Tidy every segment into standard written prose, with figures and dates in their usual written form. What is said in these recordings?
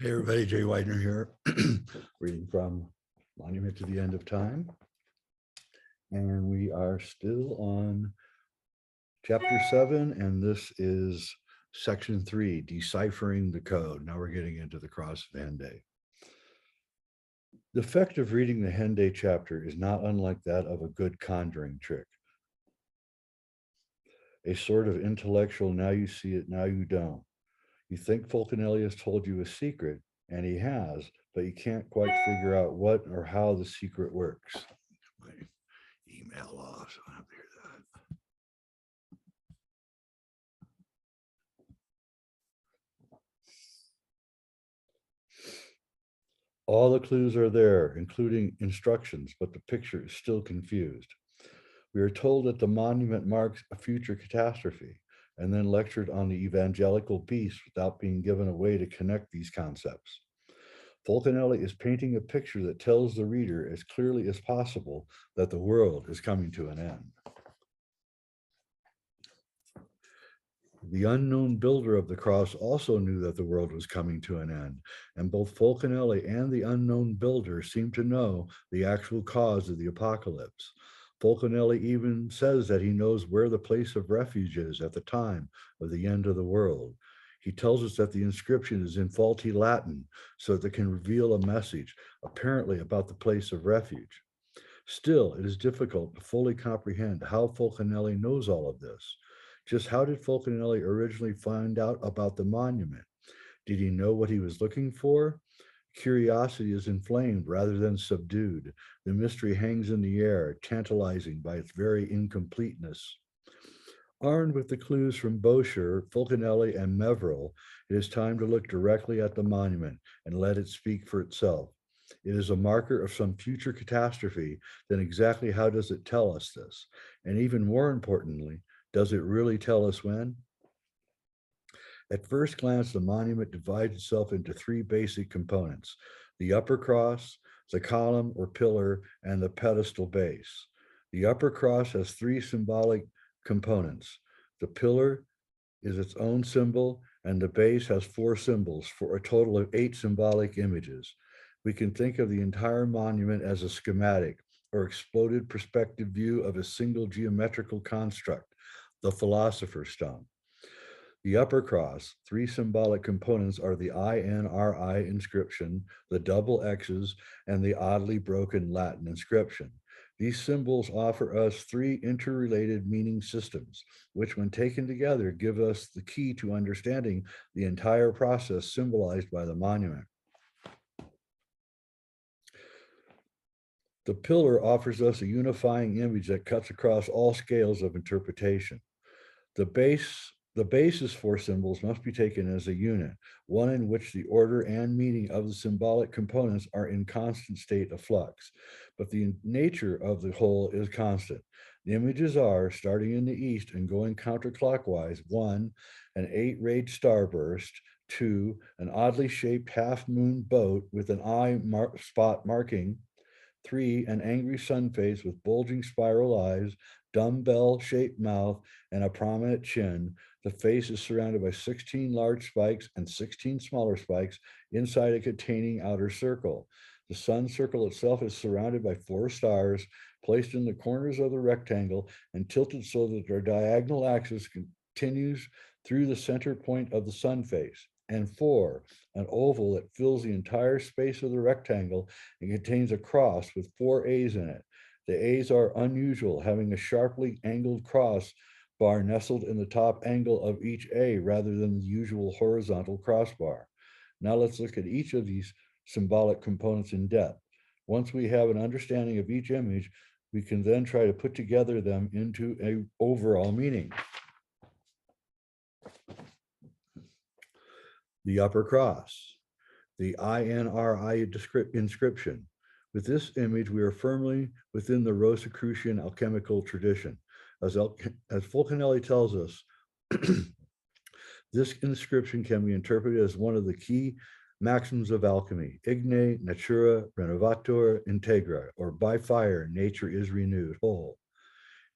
Hey everybody, Jay Widener here, reading from Monument to the End of Time. And we are still on chapter 7, and this is section 3, Deciphering the Code. Now we're getting into the Cross of Hendaye. The effect of reading the Hendaye chapter is not unlike that of a good conjuring trick. A sort of intellectual, now you see it, now you don't. You think Fulcanelli has told you a secret, and he has, but you can't quite figure out what or how the secret works. My email off, so I don't have to hear that. All the clues are there, including instructions, but the picture is still confused. We are told that the monument marks a future catastrophe, and then lectured on the evangelical beast without being given a way to connect these concepts. Fulcanelli is painting a picture that tells the reader as clearly as possible that the world is coming to an end. The unknown builder of the cross also knew that the world was coming to an end, and both Fulcanelli and the unknown builder seem to know the actual cause of the apocalypse. Fulcanelli even says that he knows where the place of refuge is at the time of the end of the world. He tells us that the inscription is in faulty Latin so that it can reveal a message, apparently about the place of refuge. Still, it is difficult to fully comprehend how Fulcanelli knows all of this. Just how did Fulcanelli originally find out about the monument? Did he know what he was looking for? Curiosity is inflamed rather than subdued. The mystery hangs in the air, tantalizing by its very incompleteness. Armed with the clues from Boucher, Fulcanelli, and Meverill, it is time to look directly at the monument and let it speak for itself. It is a marker of some future catastrophe. Then exactly how does it tell us this? And even more importantly, does it really tell us when? At first glance, the monument divides itself into three basic components: the upper cross, the column or pillar, and the pedestal base. The upper cross has three symbolic components. The pillar is its own symbol, and the base has four symbols for a total of 8 symbolic images. We can think of the entire monument as a schematic or exploded perspective view of a single geometrical construct, the Philosopher's Stone. The upper cross, three symbolic components are the INRI inscription, the double X's, and the oddly broken Latin inscription. These symbols offer us three interrelated meaning systems, which when taken together give us the key to understanding the entire process symbolized by the monument. The pillar offers us a unifying image that cuts across all scales of interpretation. The base's four symbols must be taken as a unit, one in which the order and meaning of the symbolic components are in constant state of flux, but the nature of the whole is constant. The images are, starting in the east and going counterclockwise: 1, an 8-rayed starburst; 2, an oddly shaped half-moon boat with an eye spot marking; 3, an angry sun face with bulging spiral eyes, dumbbell-shaped mouth, and a prominent chin. The face is surrounded by 16 large spikes and 16 smaller spikes inside a containing outer circle. The sun circle itself is surrounded by 4 stars placed in the corners of the rectangle and tilted so that their diagonal axis continues through the center point of the sun face. And 4, an oval that fills the entire space of the rectangle and contains a cross with 4 A's in it. The A's are unusual, having a sharply angled cross bar nestled in the top angle of each A rather than the usual horizontal crossbar. Now let's look at each of these symbolic components in depth. Once we have an understanding of each image, we can then try to put together them into an overall meaning. The upper cross, the INRI inscription. With this image, we are firmly within the Rosicrucian alchemical tradition. As Fulcanelli tells us, this inscription can be interpreted as one of the key maxims of alchemy: Igne natura renovatur integra, or by fire, nature is renewed whole.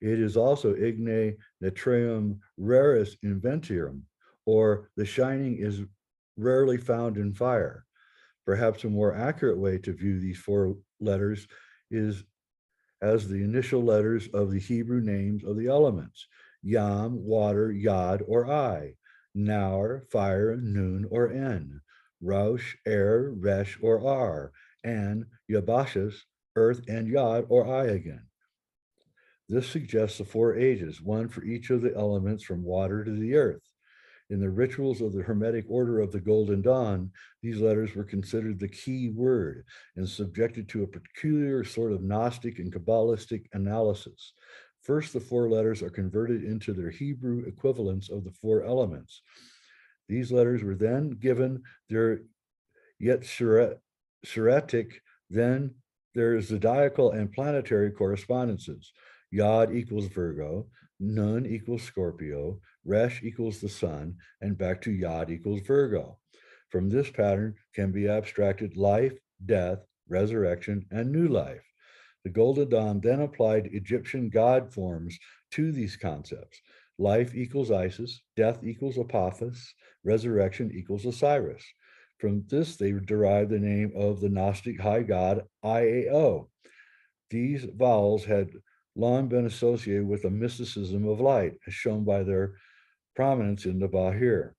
It is also Igne naturarum raris inventium, or the shining is rarely found in fire. Perhaps a more accurate way to view these four letters is as the initial letters of the Hebrew names of the elements: Yam, water, Yad, or I; Naur, fire, Nun, or En; Rosh, air, Resh, or R; and Yabashas, earth, and Yad, or I again. This suggests the four ages, one for each of the elements from water to the earth. In the rituals of the Hermetic Order of the Golden Dawn, these letters were considered the key word and subjected to a peculiar sort of Gnostic and Kabbalistic analysis. First, the four letters are converted into their Hebrew equivalents of the four elements. These letters were then given their Yetzeretic, then their zodiacal and planetary correspondences. Yod equals Virgo, Nun equals Scorpio, Resh equals the sun, and back to Yod equals Virgo. From this pattern can be abstracted life, death, resurrection, and new life. The Golden Dawn then applied Egyptian god forms to these concepts. Life equals Isis, death equals Apophis, resurrection equals Osiris. From this, they derived the name of the Gnostic high god Iao. These vowels had long been associated with the mysticism of light, as shown by their prominence in the Bahir.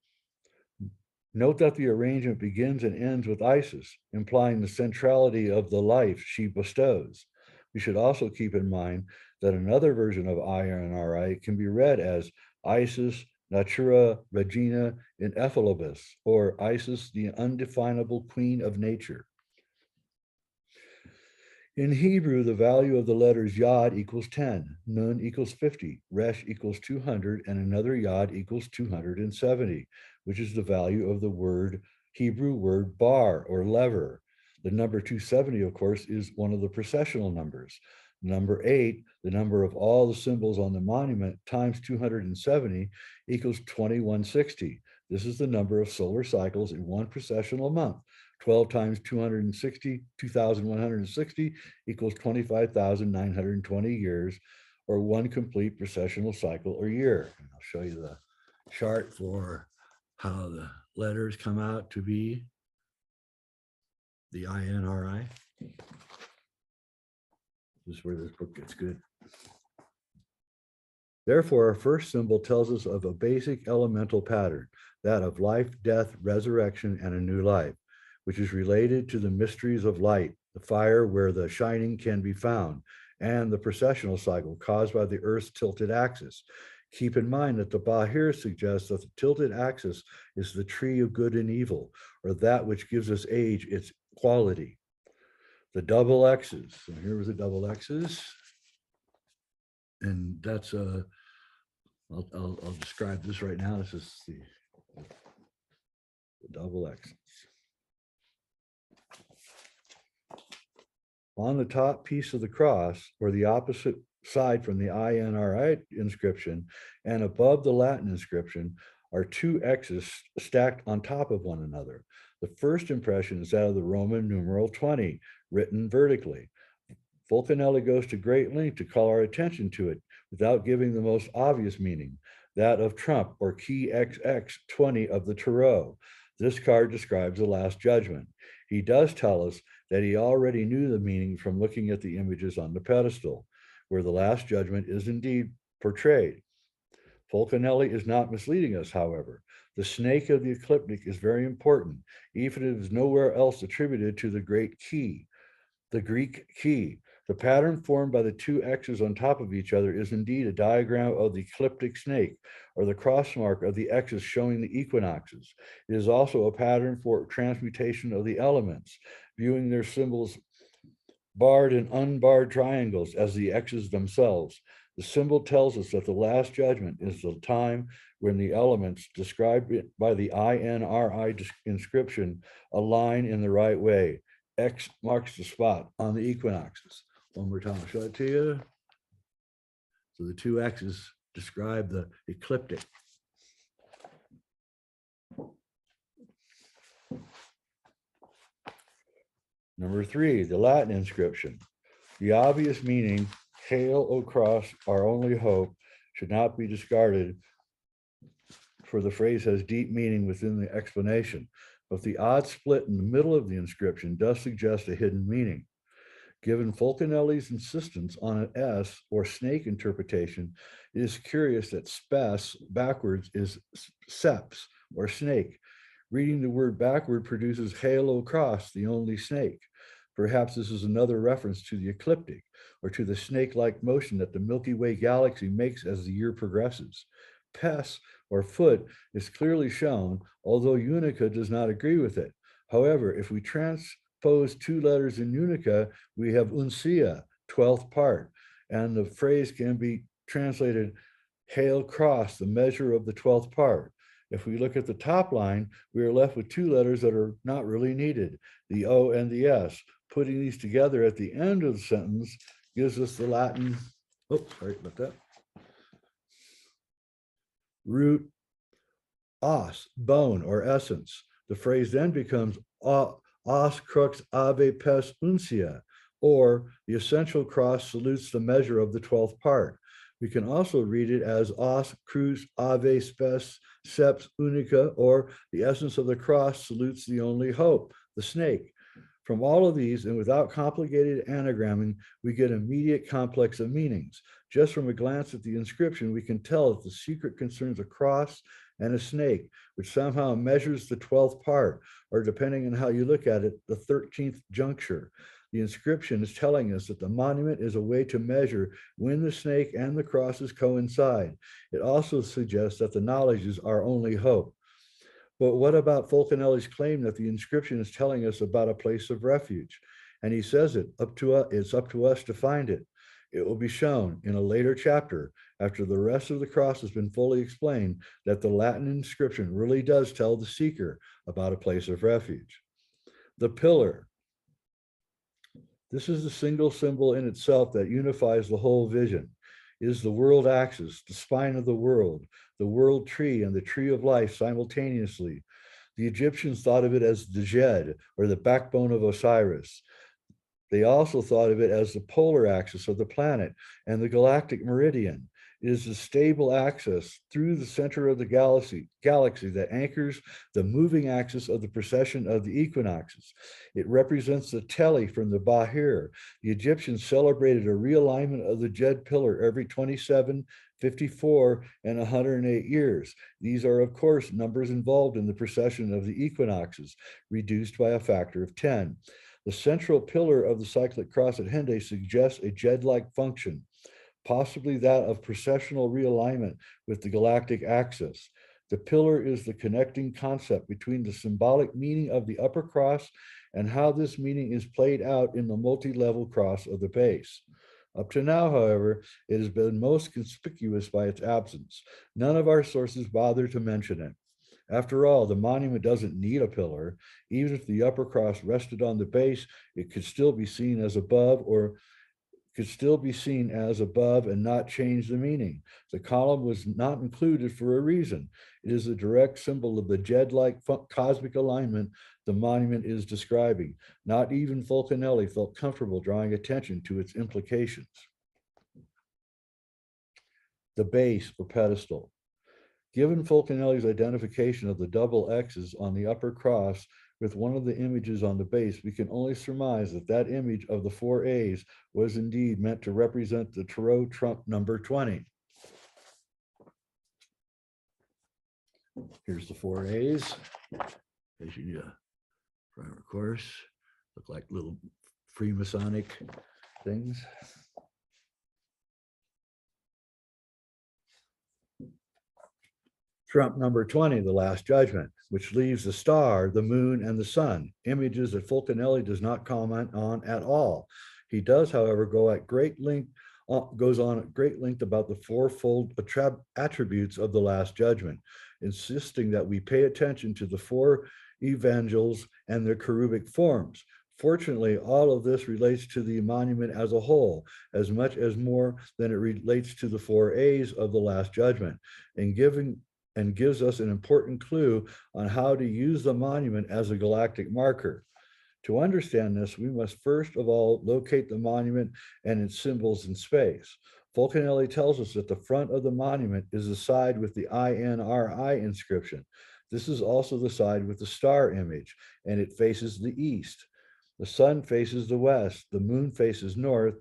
Note that the arrangement begins and ends with Isis, implying the centrality of the life she bestows. We should also keep in mind that another version of INRI can be read as Isis Natura Regina Ineffabilis, or Isis, the undefinable queen of nature. In Hebrew, the value of the letters Yod equals 10, Nun equals 50, Resh equals 200, and another Yod equals 270, which is the value of the Hebrew word bar, or lever. The number 270, of course, is one of the processional numbers. Number 8, the number of all the symbols on the monument, times 270 equals 2160. This is the number of solar cycles in one processional month. 12 times 260, 2,160 equals 25,920 years, or one complete processional cycle or year. And I'll show you the chart for how the letters come out to be the INRI. This is where this book gets good. Therefore, our first symbol tells us of a basic elemental pattern, that of life, death, resurrection, and a new life, which is related to the mysteries of light, the fire where the shining can be found, and the processional cycle caused by the Earth's tilted axis. Keep in mind that the Bahir suggests that the tilted axis is the tree of good and evil, or that which gives us age its quality. The double X's. So here was the double X's. And that's I'll describe this right now. This is the double X's. On the top piece of the cross, or the opposite side from the INRI inscription, and above the Latin inscription, are two X's stacked on top of one another. The first impression is that of the Roman numeral 20, written vertically. Fulcanelli goes to great length to call our attention to it without giving the most obvious meaning, that of Trump, or key XX 20 of the Tarot. This card describes the Last Judgment. He does tell us that he already knew the meaning from looking at the images on the pedestal, where the Last Judgment is indeed portrayed. Fulcanelli is not misleading us, however. The snake of the ecliptic is very important, even if it is nowhere else attributed to the great key, the Greek key. The pattern formed by the two X's on top of each other is indeed a diagram of the ecliptic snake, or the cross mark of the X's showing the equinoxes. It is also a pattern for transmutation of the elements, viewing their symbols barred and unbarred triangles as the X's themselves. The symbol tells us that the Last Judgment is the time when the elements described by the INRI inscription align in the right way. X marks the spot on the equinoxes. One more time, I'll show it to you. So the two X's describe the ecliptic. Number 3, the Latin inscription. The obvious meaning, "Hail, O cross, our only hope," should not be discarded, for the phrase has deep meaning within the explanation. but the odd split in the middle of the inscription does suggest a hidden meaning. Given Fulcanelli's insistence on an S or snake interpretation, it is curious that spes backwards is seps or snake. Reading the word backward produces halo cross, the only snake. Perhaps this is another reference to the ecliptic or to the snake-like motion that the Milky Way galaxy makes as the year progresses. Pes or foot is clearly shown, although Unica does not agree with it. However, if we transpose two letters in Unica, we have uncia, 12th part, and the phrase can be translated hail cross, the measure of the 12th part. If we look at the top line, we are left with two letters that are not really needed, the O and the S. Putting these together at the end of the sentence gives us the Latin, sorry about that, root os, bone or essence. The phrase then becomes os crux ave pes uncia, or the essential cross salutes the measure of the 12th part. We can also read it as os crux ave spes seps unica, or the essence of the cross salutes the only hope, the snake. From all of these, and without complicated anagramming, we get immediate complex of meanings. Just from a glance at the inscription, we can tell that the secret concerns a cross and a snake, which somehow measures the 12th part, or depending on how you look at it, the 13th juncture. The inscription is telling us that the monument is a way to measure when the snake and the crosses coincide. It also suggests that the knowledge is our only hope. But what about Fulcanelli's claim that the inscription is telling us about a place of refuge? And he says it's up to us to find it. It will be shown in a later chapter, after the rest of the cross has been fully explained, that the Latin inscription really does tell the seeker about a place of refuge. The pillar. This is the single symbol in itself that unifies the whole vision. It is the world axis, the spine of the world tree, and the tree of life simultaneously. The Egyptians thought of it as the Djed, or the backbone of Osiris. They also thought of it as the polar axis of the planet and the galactic meridian. It is the stable axis through the center of the galaxy that anchors the moving axis of the precession of the equinoxes. It represents the tele from the Bahir. The Egyptians celebrated a realignment of the Djed pillar every 27, 54, and 108 years. These are, of course, numbers involved in the precession of the equinoxes, reduced by a factor of 10. The central pillar of the cyclic cross at Hendaye suggests a Djed-like function, possibly that of precessional realignment with the galactic axis. The pillar is the connecting concept between the symbolic meaning of the upper cross and how this meaning is played out in the multi-level cross of the base. Up to now, however, it has been most conspicuous by its absence. None of our sources bother to mention it. After all, the monument doesn't need a pillar. Even if the upper cross rested on the base, it could still be seen as above and not change the meaning. The column was not included for a reason. It is a direct symbol of the Djed-like cosmic alignment the monument is describing. Not even Fulcanelli felt comfortable drawing attention to its implications. The base or pedestal. Given Fulcanelli's identification of the double X's on the upper cross with one of the images on the base, we can only surmise that that image of the 4 A's was indeed meant to represent the tarot trump number 20. Here's the 4 A's. As you primer course, look like little Freemasonic things. Trump number 20, the Last Judgment, which leaves the star, the moon, and the sun, images that Fulcanelli does not comment on at all. He does, however, goes on at great length about the fourfold attributes of the Last Judgment, insisting that we pay attention to the 4 evangels and their cherubic forms. Fortunately, all of this relates to the monument as a whole, as much as more than it relates to the 4 A's of the Last Judgment, and gives us an important clue on how to use the monument as a galactic marker. To understand this, we must first of all locate the monument and its symbols in space. Fulcanelli tells us that the front of the monument is the side with the INRI inscription. This is also the side with the star image, and it faces the east. The sun faces the west, the moon faces north,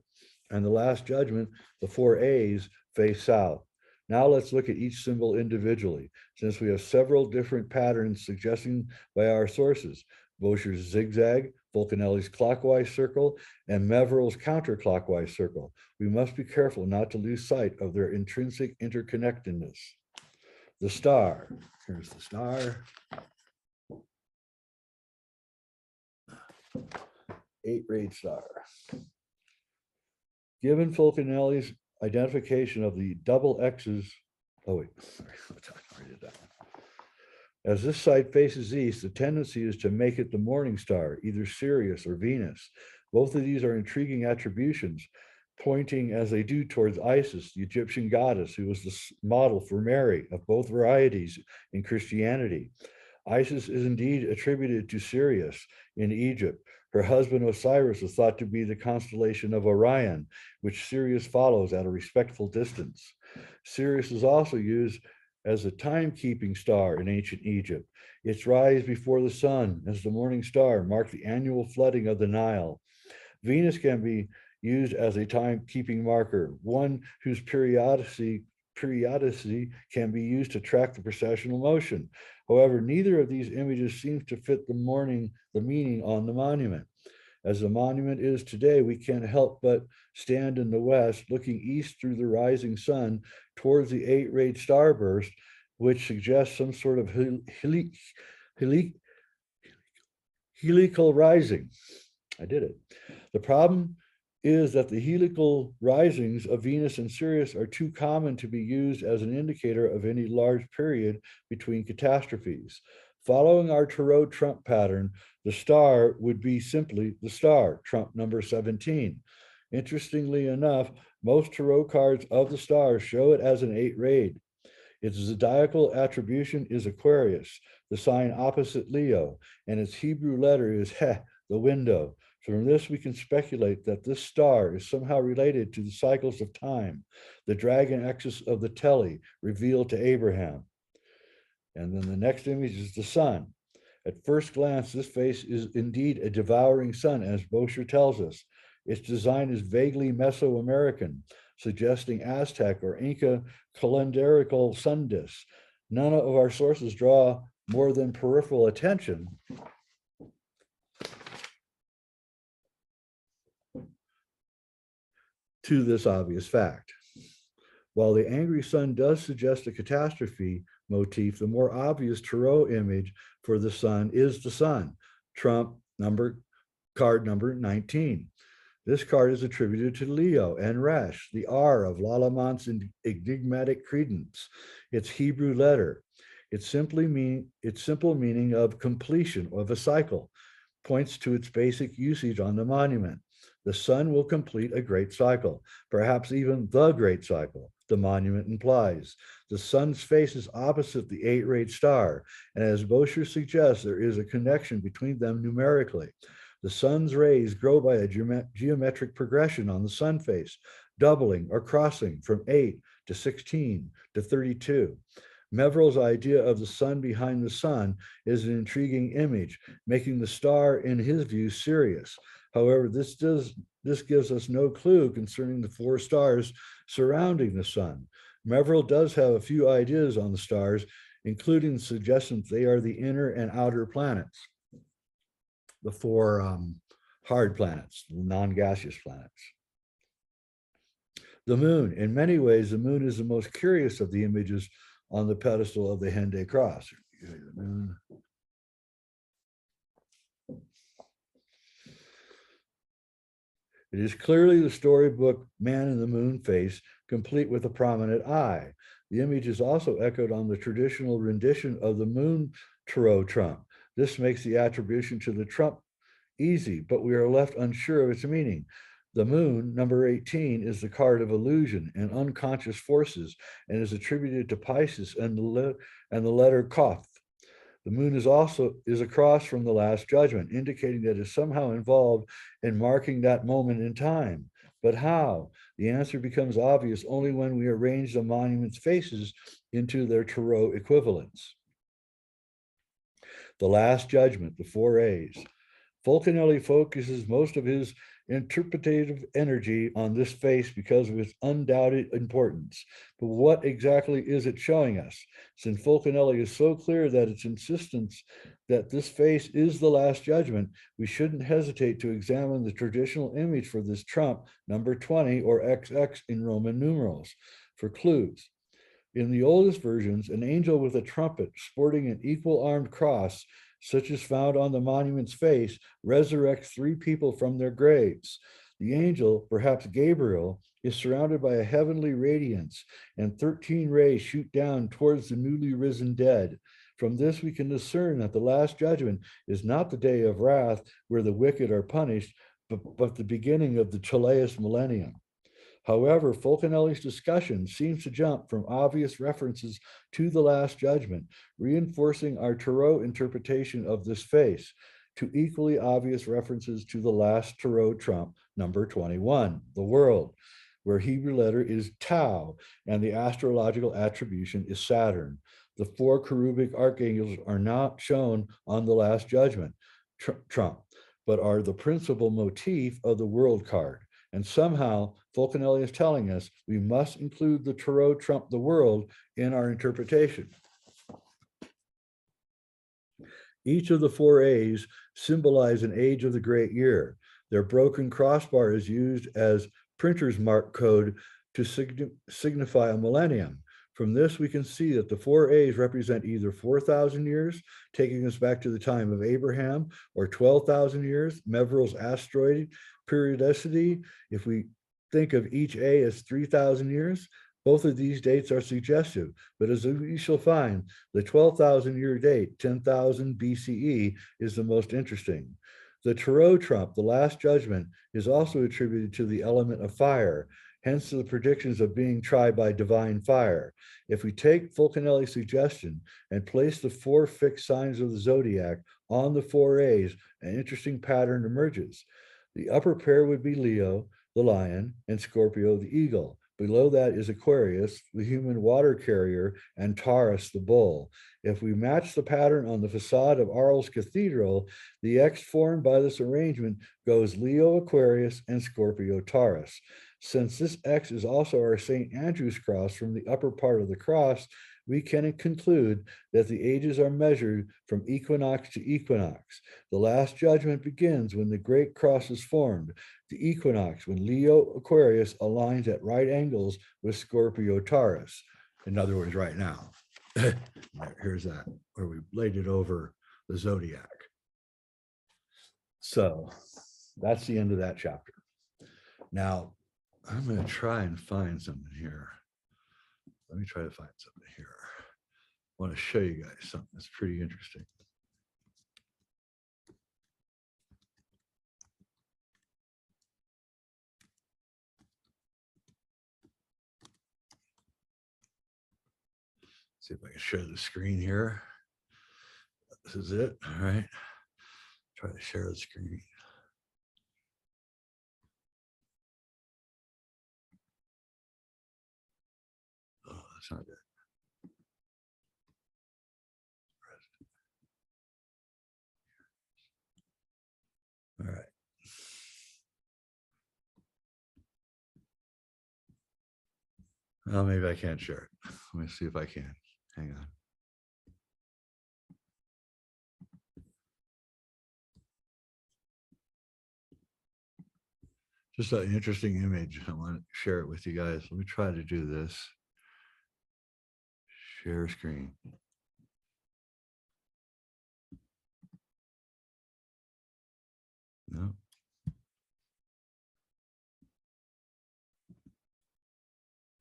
and the last judgment, the four A's, face south. Now let's look at each symbol individually, since we have several different patterns suggested by our sources: Boscher's zigzag, Fulcanelli's clockwise circle, and Meverill's counterclockwise circle. We must be careful not to lose sight of their intrinsic interconnectedness. The star. Here's the star. 8-rayed star. Given Fulcanelli's identification of the double X's, oh wait, sorry, I did that one. As this side faces east, the tendency is to make it the morning star, either Sirius or Venus. Both of these are intriguing attributions, pointing as they do towards Isis, the Egyptian goddess, who was the model for Mary of both varieties in Christianity. Isis is indeed attributed to Sirius in Egypt. Her husband Osiris is thought to be the constellation of Orion, which Sirius follows at a respectful distance. Sirius is also used as a timekeeping star in ancient Egypt. Its rise before the sun as the morning star marked the annual flooding of the Nile. Venus can be used as a timekeeping marker, one whose periodicity can be used to track the precessional motion. However, neither of these images seems to fit the meaning on the monument. As the monument is today, we can't help but stand in the west, looking east through the rising sun towards the 8-rayed starburst, which suggests some sort of helical rising. I did it. The problem is that the helical risings of Venus and Sirius are too common to be used as an indicator of any large period between catastrophes. Following our tarot trump pattern, the star would be simply the star, trump number 17. Interestingly enough, most tarot cards of the star show it as an 8-rayed. Its zodiacal attribution is Aquarius, the sign opposite Leo, and its Hebrew letter is Heh, the window. From this, we can speculate that this star is somehow related to the cycles of time, the dragon axis of the Tele revealed to Abraham. And then the next image is the sun. At first glance, this face is indeed a devouring sun, as Boscher tells us. Its design is vaguely Mesoamerican, suggesting Aztec or Inca calendarical sun discs. None of our sources draw more than peripheral attention to this obvious fact. While the angry sun does suggest a catastrophe motif, the more obvious tarot image for the sun is the sun, trump card number 19. This card is attributed to Leo and Resh, the R of Lalamont's enigmatic credence, its Hebrew letter. Its simple meaning of completion of a cycle points to its basic usage on the monument. The sun will complete a great cycle, perhaps even the great cycle, the monument implies. The sun's face is opposite the 8-rayed star, and as Boscher suggests, there is a connection between them numerically. The sun's rays grow by a geometric progression on the sun face, doubling or crossing from 8 to 16 to 32. Meverill's idea of the sun behind the sun is an intriguing image, making the star, in his view, Sirius. However, this gives us no clue concerning the 4 stars surrounding the sun. Meverill does have a few ideas on the stars, including the suggestion they are the inner and outer planets, the 4 hard planets, non-gaseous planets. The moon. In many ways, the moon is the most curious of the images on the pedestal of the Hendaye cross. The moon. It is clearly the storybook Man in the Moon face, complete with a prominent eye. The image is also echoed on the traditional rendition of the moon tarot trump. This makes the attribution to the trump easy, but we are left unsure of its meaning. The moon, number 18, is the card of illusion and unconscious forces and is attributed to Pisces and the letter Koth. The moon is across from the Last Judgment, indicating that it is somehow involved in marking that moment in time. But how? The answer becomes obvious only when we arrange the monument's faces into their tarot equivalents. The Last Judgment, the four A's. Fulcanelli focuses most of his interpretative energy on this face because of its undoubted importance. But what exactly is it showing us? Since Fulcanelli is so clear that its insistence that this face is the Last Judgment, we shouldn't hesitate to examine the traditional image for this trump, number 20 or XX in Roman numerals, for clues. In the oldest versions, an angel with a trumpet sporting an equal-armed cross, such as found on the monument's face, resurrects three people from their graves. The angel, perhaps Gabriel, is surrounded by a heavenly radiance, and 13 rays shoot down towards the newly risen dead. From this, we can discern that the Last Judgment is not the day of wrath where the wicked are punished, but the beginning of the Chaleus millennium. However, Fulcanelli's discussion seems to jump from obvious references to the Last Judgment, reinforcing our Tarot interpretation of this face, to equally obvious references to the last Tarot trump, number 21, the world, where Hebrew letter is Tau, and the astrological attribution is Saturn. The four cherubic archangels are not shown on the Last Judgment trump, but are the principal motif of the world card. And somehow, Fulcanelli is telling us we must include the Tarot trump the world in our interpretation. Each of the four A's symbolize an age of the great year. Their broken crossbar is used as printer's mark code to signify a millennium. From this, we can see that the four A's represent either 4,000 years, taking us back to the time of Abraham, or 12,000 years, Mevrel's asteroid periodicity. If we think of each A as 3,000 years, both of these dates are suggestive, but as we shall find, the 12,000 year date, 10,000 BCE, is the most interesting. The Tarot trump, the Last Judgment, is also attributed to the element of fire, hence the predictions of being tried by divine fire. If we take Fulcanelli's suggestion and place the four fixed signs of the zodiac on the four A's, an interesting pattern emerges. The upper pair would be Leo, the lion, and Scorpio, the eagle. Below that is Aquarius, the human water carrier, and Taurus, the bull. If we match the pattern on the facade of Arles Cathedral, the X formed by this arrangement goes Leo, Aquarius, and Scorpio, Taurus. Since this X is also our St. Andrew's cross from the upper part of the cross, we can conclude that the ages are measured from equinox to equinox. The Last Judgment begins when the great cross is formed, the equinox, when Leo Aquarius aligns at right angles with Scorpio Taurus. In other words, right now. Here's that, where we laid it over the zodiac. So that's the end of that chapter. Now, I'm going to try and find something here. Let me try to find something here. I want to show you guys something that's pretty interesting. See if I can share the screen here. This is it. All right. Try to share the screen. Oh, that's not good. All right. Well, maybe I can't share it. Let me see if I can. Hang on. Just an interesting image. I want to share it with you guys. Let me try to do this. Share screen. No.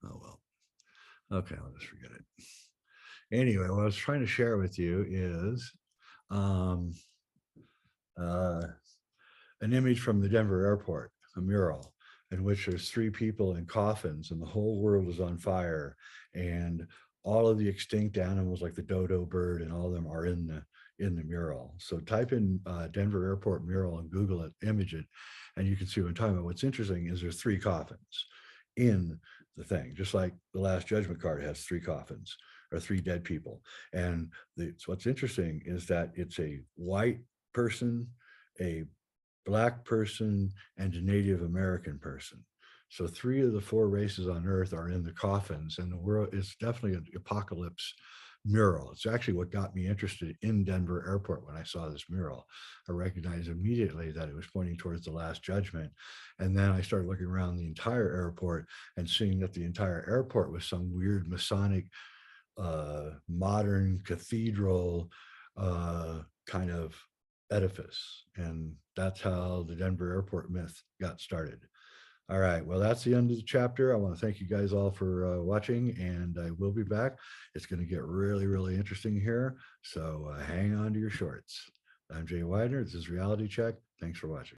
Oh, well. Okay, I'll just forget it. Anyway, what I was trying to share with you is an image from the Denver airport, a mural in which there's three people in coffins and the whole world is on fire, and all of the extinct animals like the dodo bird and all of them are in the mural. So type in Denver airport mural and Google it, image it, and you can see what I'm talking about. What's interesting is there's three coffins in the thing, just like the Last Judgment card has three coffins. or three dead people. And what's interesting is that it's a white person, a Black person, and a Native American person. So three of the four races on Earth are in the coffins, and the world is definitely an apocalypse mural. It's actually what got me interested in Denver Airport when I saw this mural. I recognized immediately that it was pointing towards the Last Judgment. And then I started looking around the entire airport and seeing that the entire airport was some weird Masonic modern cathedral kind of edifice. And that's how the Denver airport myth got started. All right, well, that's the end of the chapter. I want to thank you guys all for watching, and I will be back. It's going to get really, really interesting here. So hang on to your shorts. I'm Jay Widener. This is Reality Check. Thanks for watching.